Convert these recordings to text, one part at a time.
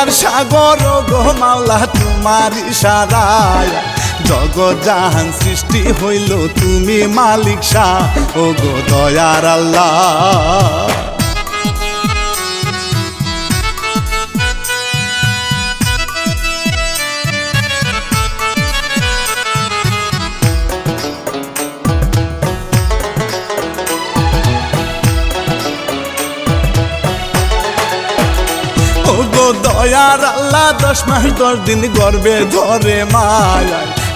দয়ার সাগর গো মাওলা তোমার ইশারায় জগৎ জাহান সৃষ্টি হইল তুমি মালিক শাহ ও গো দয়ার আল্লাহ। ও গো দয়ার আল্লাহ 10 মাস 10 দিন গর্ভে ধরে মায়ায়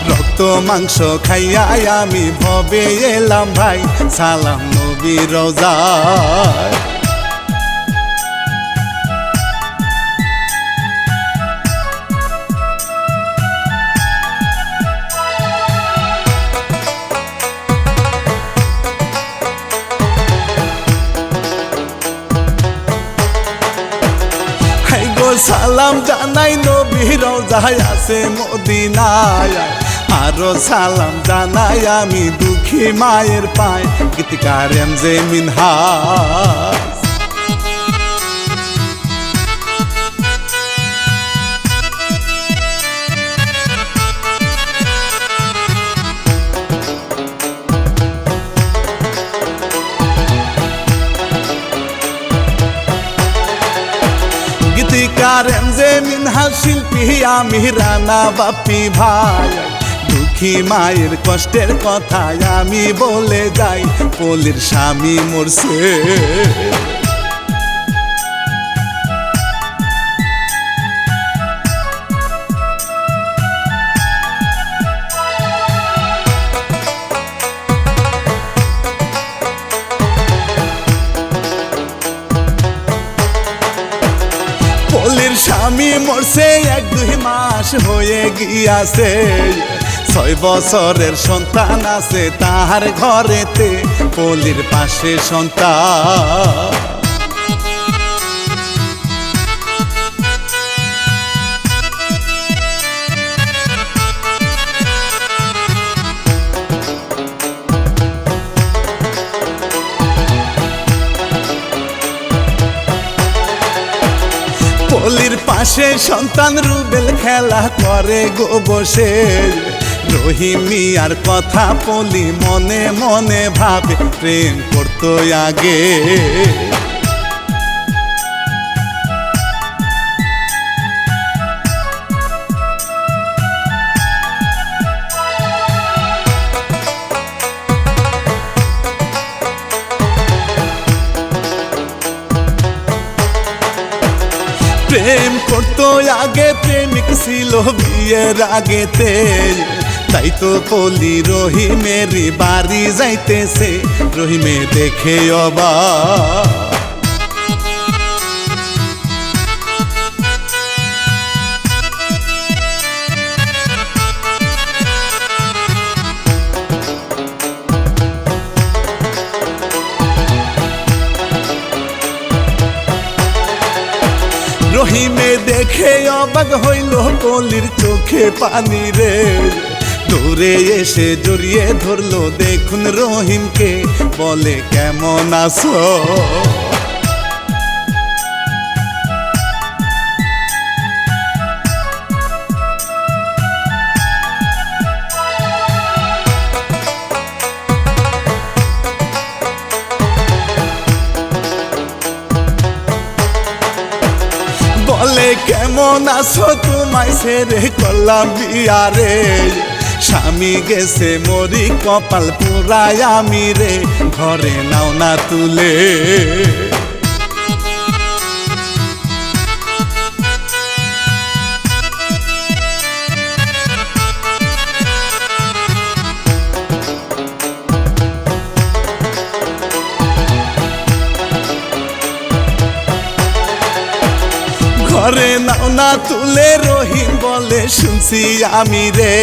রক্ত মাংস খাইয়া আমি ভবে এলাম ভাই সালাম নবী রওজায়। সালাম জানাই নবী রওজায় আছে মদিনায় আরো সালাম জানাই আমি দুঃখী মায়ের পায় গীতিকার এমজে মিনহাজ। গীতিকার এমজে মিনহাজ শিল্পী আমি রানা বাপ্পি ভাই দুঃখী মায়ের কষ্টের কথা আমি বলে যাই পলির স্বামী মরছে। পলির স্বামী মরছে 1-2 মাস হয়ে গিয়াছে 6 বছরের সন্তান আছে তাহার ঘরেতে পলির পাশে সন্তান। পলির পাশে সন্তান রুবেল খেলা করে গো বসে রহিম মিয়ার কথা পলি মনে মনে ভাবে প্রেম করতো আগে। প্রেম করতো আগে প্রেমিক ছিল বিয়ের আগেতে তাই তো পলি রহিমেরই বাড়ি যাইতেছে রহিমে দেখে অবাক। রহিমে দেখে অবাক হইল পলির চোখে পানি রে দূরে এসে জড়িয়ে ধরলো দেখুন রহিমকে বলে কেমন আছো। বলে কেমন আছো তোমায় ছেড়ে করলাম বিয়া রে স্বামী গেছে মরি কপাল পুরায় আমি রে ঘরে নাও না তুলে। ঘরে নাও না তুলে রহিম বলে শুনছি আমি রে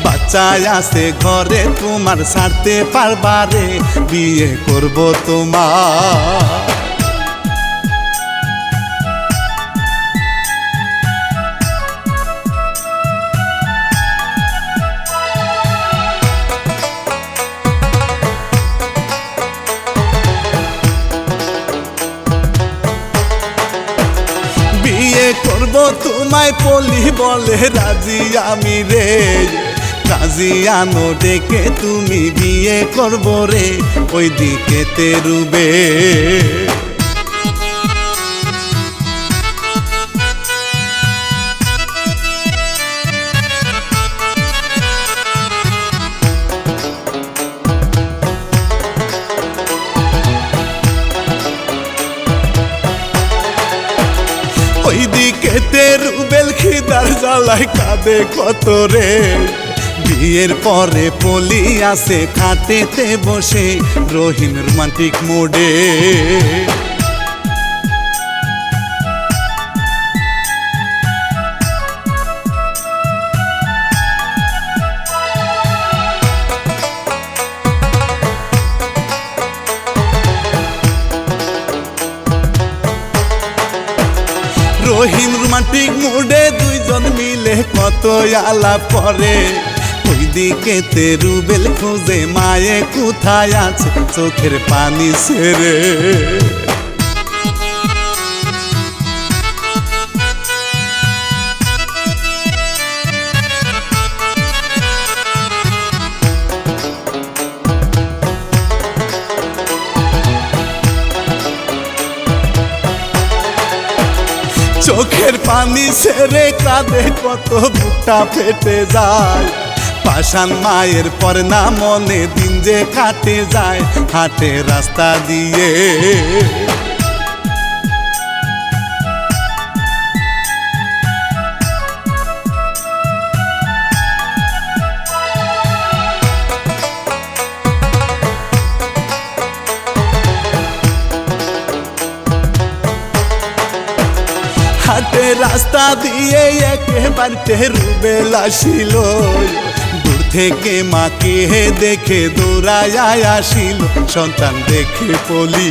বাচ্চায় আছে ঘরে তোমার ছাড়তে পারবা রে বিয়ে করব তোমার। বিয়ে করব তোমায় পলি বলে রাজি আমি রে, কাজিয়ানো ডেকে তুমি বিয়ে করবো রে, ওই দিকে তেরুবে। ওইদিকে তেরুবেল খিদার জ্বালায় কাঁদে কত রে, বিয়ের পরে পলি আসে খাটেতে বসে রহিম রোমান্টিক মোডে। রহিম রোমান্টিক মুডে দুইজন মিলে কত আলাপ করে, ওইদিকে তেরুবেল খুঁজে মায়ে কোথায় আছে চোখের পানি ছেড়ে। চোখের পানি ছেড়ে কাঁদে কত বুকটা ফেটে যায়, পাষাণ মায়ের পর না মনে দিন যে কাটে যায় হাটে রাস্তা দিয়ে। হাটে রাস্তা দিয়ে একেবারে তেরুবেল আসিল, দূর থেকে মাকে দেখে দৌড়ায় আসিল, সন্তান দেখে পলি।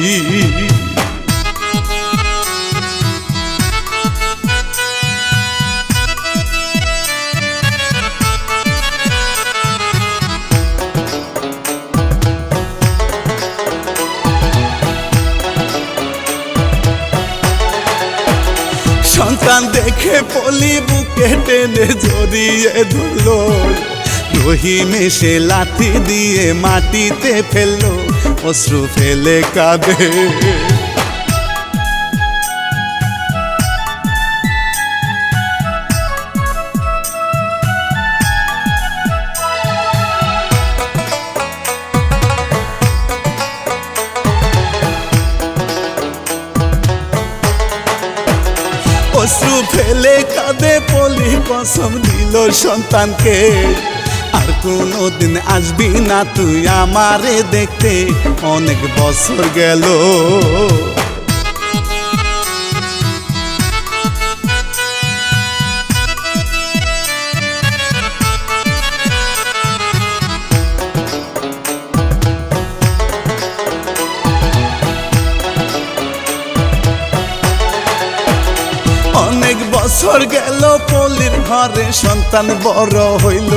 সন্তান দেখে পলি বুকে টেনে জড়িয়ে ধরলো, রহিম এসে লাঠি দিয়ে মাটিতে ফেললো, অশ্রু ফেলে কাঁদে। অশ্রু ফেলে কাঁদে পলি, কসম দিল সন্তানকে আর কোনোদিন আসবি না তুই আমারে দেখতে, অনেক বছর গেল। অনেক বছর গেল পলির ঘরে সন্তান বড় হইল,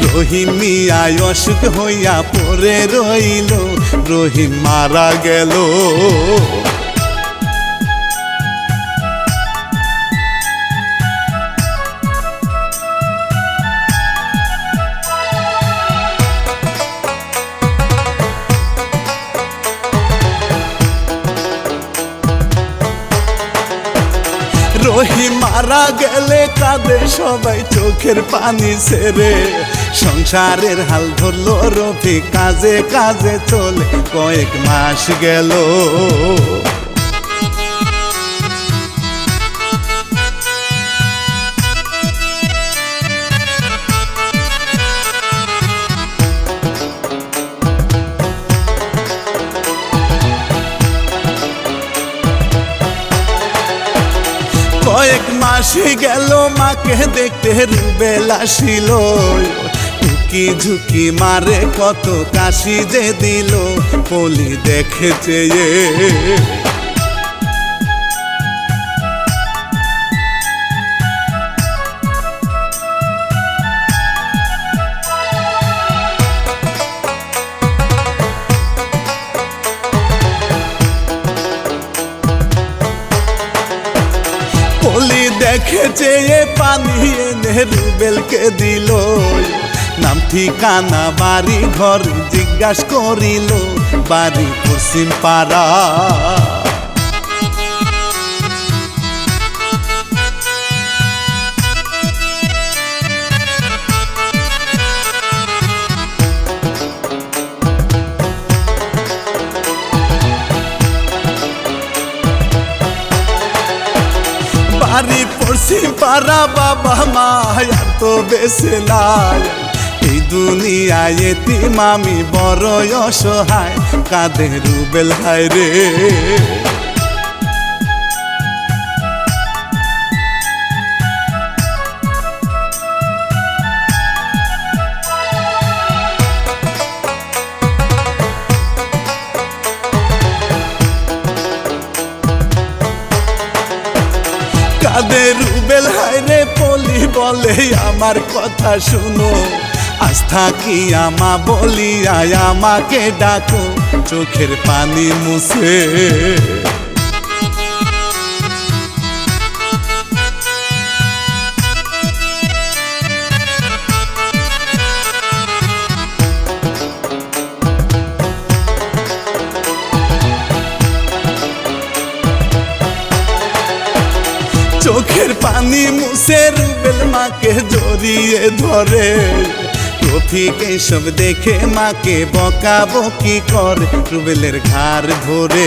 রহিম মিয়ায় অসুখ হইয়া পড়ে রইল, রহিম মারা গেল। রহিম মারা গেলে কাঁদে সবাই চোখের পানি ছেড়ে, সংসারের হাল ধরলো রফি কাজে কাজে চলে কয়েক মাস গেল। কয়েক মাসে গেল মাকে দেখতে রুবেল আসিল, উকি ঝুঁকি মারে কত কাশি যে দিল, পলি দেখে চেয়ে। চোখে চেয়ে পানি এনে রুবেলকে দিল, নাম ঠিকানা বাড়ি ঘর জিজ্ঞাস করিল, বাড়ি পশ্চিম পাড়া। বাড়ি পশ্চিম পাড়া, বাবা মা আর তো বেঁচে নাই, এই দুনিয়ায় এতিম আমি বড় অসহায়, কাঁদে রুবেল হায় রে। কাঁদে রুবেল হায় রে, পলি বলে আমার কথা শুনো, আজ থাকি আমা বলিয়া আমাকে ডাকো, চোখের পানি মুছে। চোখের পানি মুছে রুবেল মাকে জড়িয়ে ধরে, রফিক সব দেখে মাকে বকাবকি করে, রুবেলের ঘাড় ধরে।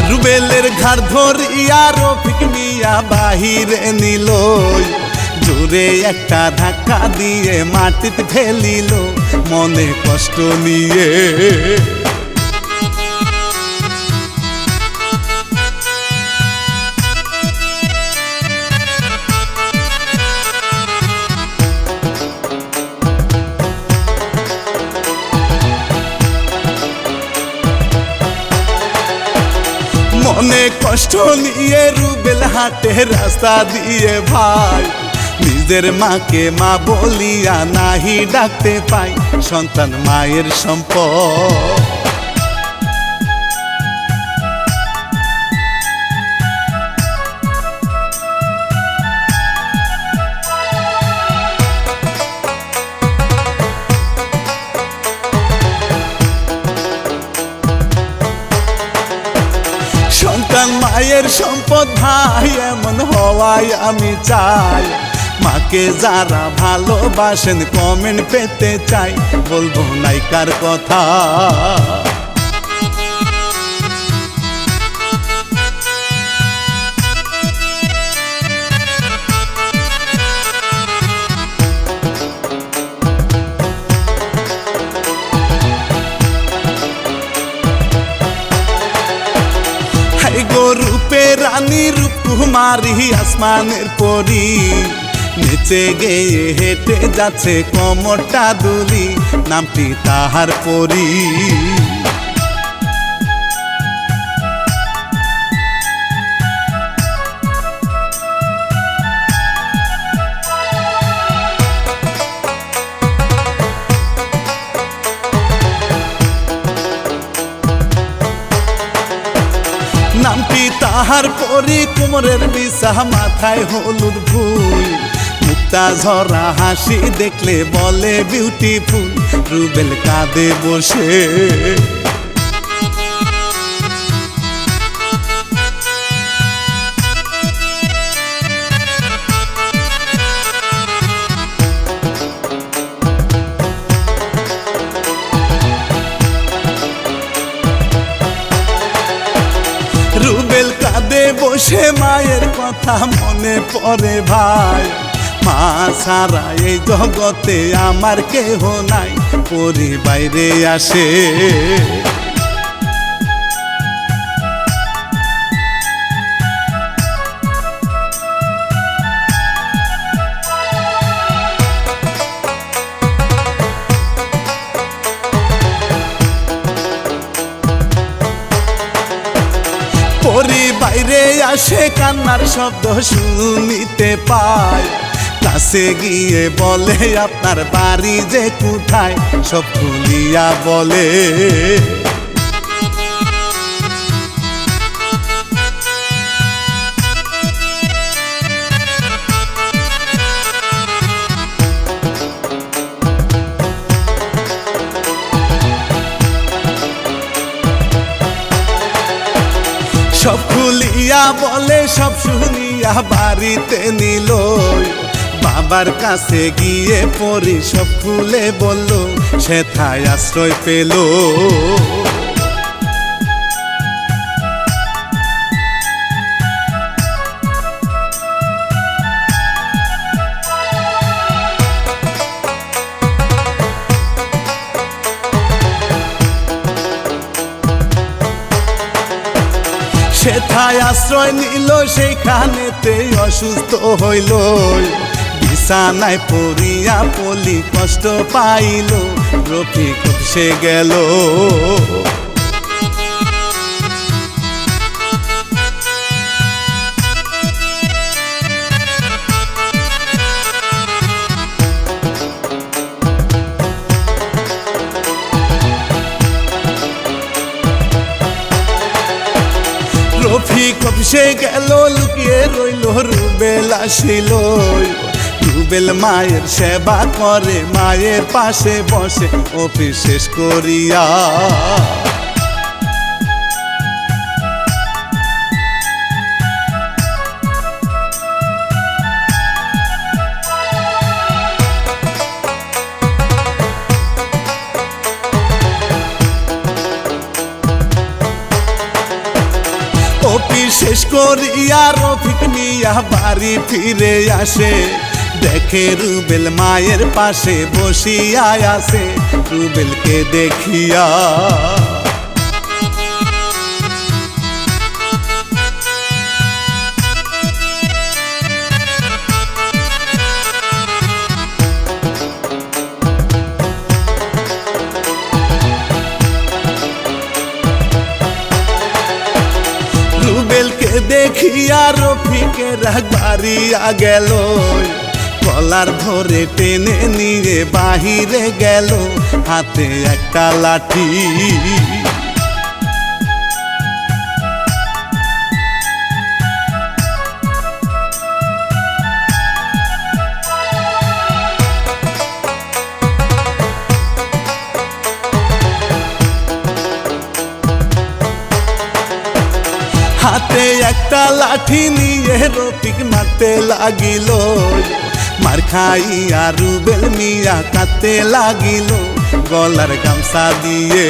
রুবেলের ঘাড় ধরিয়া রফিক মিয়া বাহিরে নিল, জোরে একটা ধাক্কা দিয়ে মাটিতে ফেলিল, মনে কষ্ট নিয়ে। মনে কষ্ট নিয়ে রুবেল হাটে রাস্তা দিয়ে ভাই, নিজের মাকে মা বলিয়া নাহি ডাকতে পাই, সন্তান মায়ের সম্পদ। সন্তান মায়ের সম্পদ ভাই, এমন হওয়াই আমি চাই, মাকে যারা ভালোবাসেন কমেন্ট পেতে চাই, বলবো নায়িকার কথা। রূপে রানী রূপকুমারী আসমানের পরি, নিচে গিয়ে হেঁটে যাচ্ছে কোমরটা দুলি, নামটি তাহার পরি। নামটি তাহার পরি, কোমরের বিছা মাথায় হলুদ ফুল, মুক্তা ঝরা হাসি দেখলে বলে বিউটিফুল, রুবেল কাঁদে বসে। রুবেল কাঁদে বসে, মায়ের কথা মনে পড়ে ভাই, মা ছাড়া এই জগতে আমার কেহ নাই, পরি বাইরে আসে। পরি বাইরে সে কান্নার শব্দ শুনিতে পায়, কাছে গিয়ে বলে আপনার বাড়ি যে কোথায়, সব খুলিয়া বলে। সব খুলিয়া বলে, সব শুনিয়া বাড়িতে নিল, বাবার কাছে গিয়ে পড়ি সব খুলে বলল, সেথায় আশ্রয় পেল। সেথায় আশ্রয় নিল, সেইখানেতে অসুস্থ হইল, বিছানায় পড়িয়া পলি কষ্ট পাইল, রফিক সে গেল। রফিক সে গেল, লুকিয়ে রইল রুবেল আসিল, রুবেল মায়ের সেবা করে, মায়ের পাশে বসে অফিস শেষ করিয়া। অফিস শেষ করিয়া রফিক মিয়া বাড়ি ফিরে আসে, দেখে রুবেল মায়ের পাশে বসিয়া আছে, রুবেলকে দেখিয়া রুবেলকে দেখিয়া রফিকের বাড়িয়া গেল, কলার ধরে টেনে নিয়ে বাহিরে গেল, হাতে একটা লাঠি। হাতে একটা লাঠি নিয়ে রফিক মারতে লাগিল, মার খাইয়া রুবেল মিয়া কাঁদতে লাগিল, গলার গামছা দিয়ে।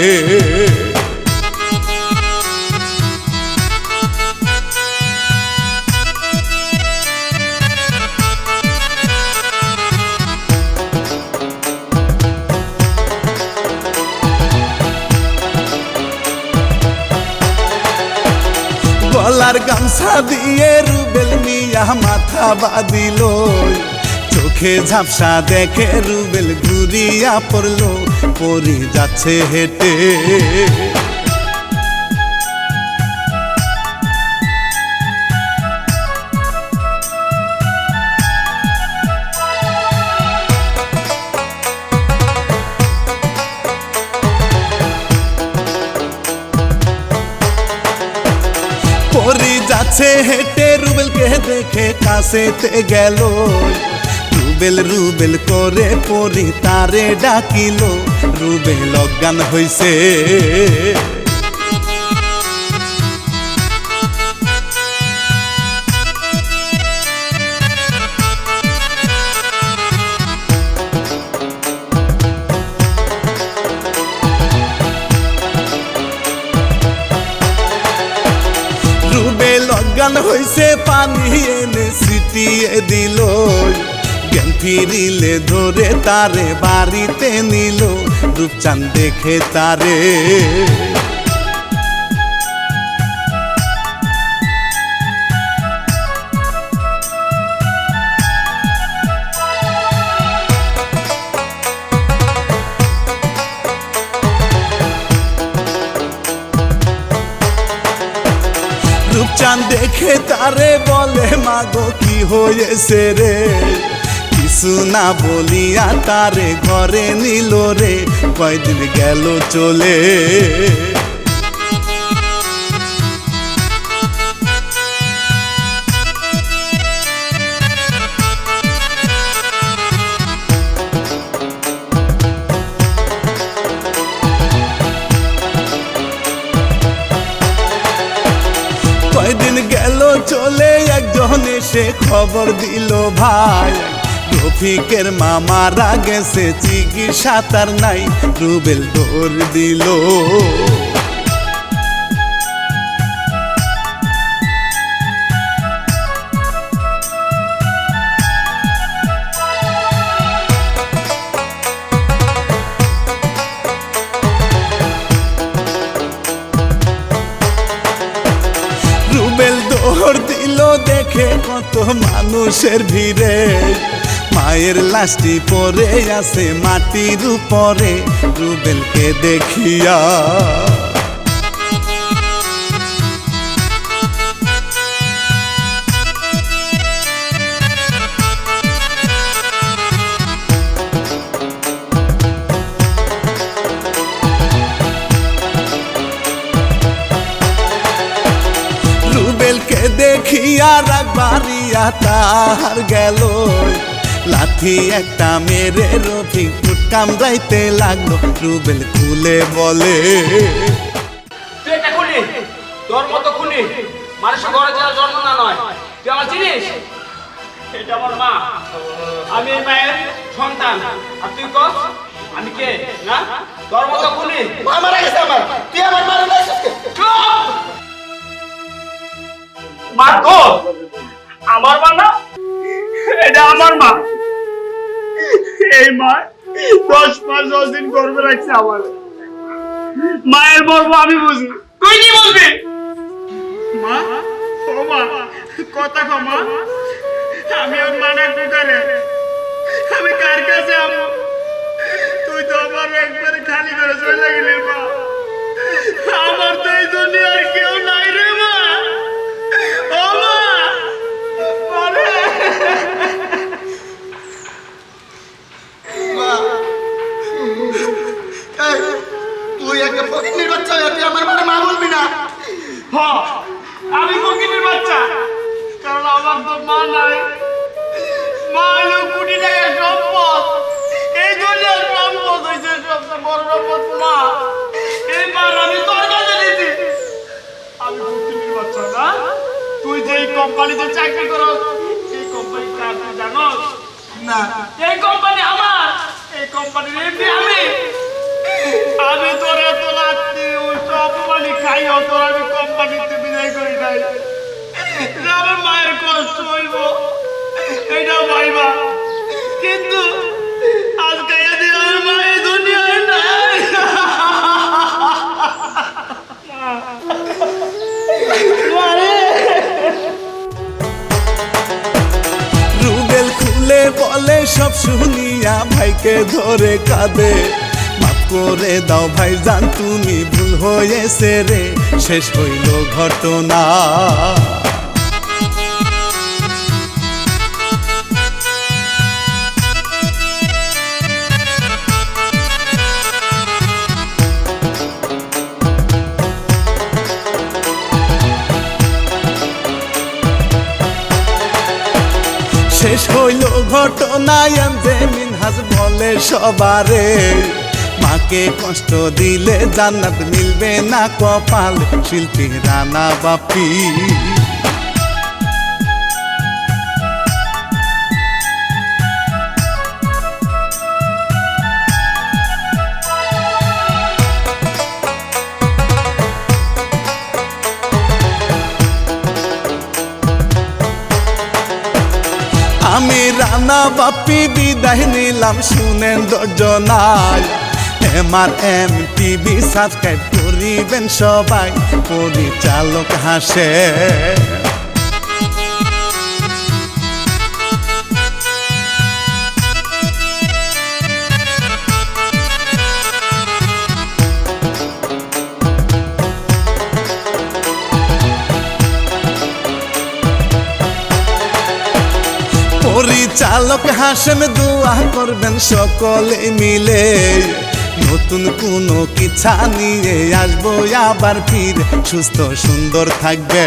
গলার গামছা দিয়ে রুবেল মিয়া মাথা বাঁধিল, চোখে ঝাপসা দেখে রুবেল ঘুরিয়া পড়ল, পড়ে যাচ্ছে হেঁটে। পরি যাচ্ছে হেঁটে, রুবেলকে দেখে কাছেতে গেল, রুবেল রুবেল করে পরি তারে ডাকিল, রুবেল অজ্ঞান হইছে। রুবেল অজ্ঞান হইছে, পানি এনে ছিটিয়ে দিল, জ্ঞান ফিরিলে ধরে তারে বাড়িতে নিল, রূপচাঁদ দেখে তারে। রূপচাঁদ দেখে তারে বলে মাগো কি হয়েছে রে, কিছু না বলিয়া তারে ঘরে নিল রে, কয়দিন গেল চলে। কয়দিন গেল চলে, একজন এসে খবর দিল ভাই, রফিকের মা মারা গেছে, চিকিৎসা তার নাই, রুবেল দৌড় দিল। রুবেল দৌড় দিল দেখে কত মানুষের ভিড়ে, মায়ের লাশটি পড়ে আছে মাটির উপরে, রুবেলকে দেখিয়া রুবেলকে দেখিয়া রাগবাড়িয়া তাহার গেল, লাঠি একটা মেরে রফিক ফুট কামড়াইতে লাগলো, রুবেল খুলে বলে তুই একটা খুনি, তোর মতো খুনি মানুষের ঘরে যাওয়ার জন্ম না নয়, তুই আমার চিনিস? এটা আমার মা, আমি এই মায়ের সন্তান, আর তুই কস আমি কে? না তোর মতো খুনি মা মারা গেছে আমার, তুই আমার মারা লাইছিস কে? মা তো আমার মা না, এটা আমার মা। এই মা 10 মাস 10 দিন গর্ভে রাখছে আমার, মায়ের মর্ম আমি বুঝি, তুই কি বলবি? মা ও মা কথা কও মা, আমি ওর মানা করে আমি কার কাছে আমো? তুই তো আমার একবারে খালি করে চলে গেলি মা, আমার তো এই দুনিয়ার কেউ নাই রে মা। ও মা আরে তুই একটা ফকিন্নির বাচ্চা হয়ে তুই আমার মানে মা বলবি না? হ্যাঁ আমি ফকিরের বাচ্চা, কারণ আমার তো মা নাই, মা হলো কোটি টাকার সম্পদ, এই দুনিয়ার সম্পদ হয়েছে সবচেয়ে বড় সম্পদ মা, এই মার আমি তোর কাছে দিয়েছি। আমি ফকিরের বাচ্চা না, তুই যে এই কোম্পানিতে চাকরি করস, এই কোম্পানি কার তুই জানোস? না এই কোম্পানি আমার, এই কোম্পানির এমডি আমি তোর এত রাত্রি ওই অপমানি খাইও তোর আমি কোম্পানিতে বিদায় করি নাই, আমার মায়ের কষ্ট হইব এটা ভাইবা, কিন্তু আজকে এদিন আমার মায়ের দুনিয়ায় নাই। রুবেল খুলে বলে সব শুনিয়া ভাইকে ধরে কাঁদে, মাফ করে দাও ভাইজান তুমি ভুল হয়েছে রে, শেষ হইল ঘটনা। শেষ হইল ঘটনা, যে মিনহাজ বলে সবারে, মাকে কষ্ট দিলে জান্নাত মিলবে না কপাল, শিল্পী রানা বাপি। আমি রানা বাপি বিদায় নিলাম, শুনেন দর্জনায়, MRM TV সাবস্ক্রাইব করিবেন সবাই, পরিচালক হাসে। পরিচালক হাসেম দোয়া করবেন সকলে মিলে, নতুন কোনো কিচ্ছা নিয়ে আসবো আবার ফিরে, সুস্থ সুন্দর থাকবে।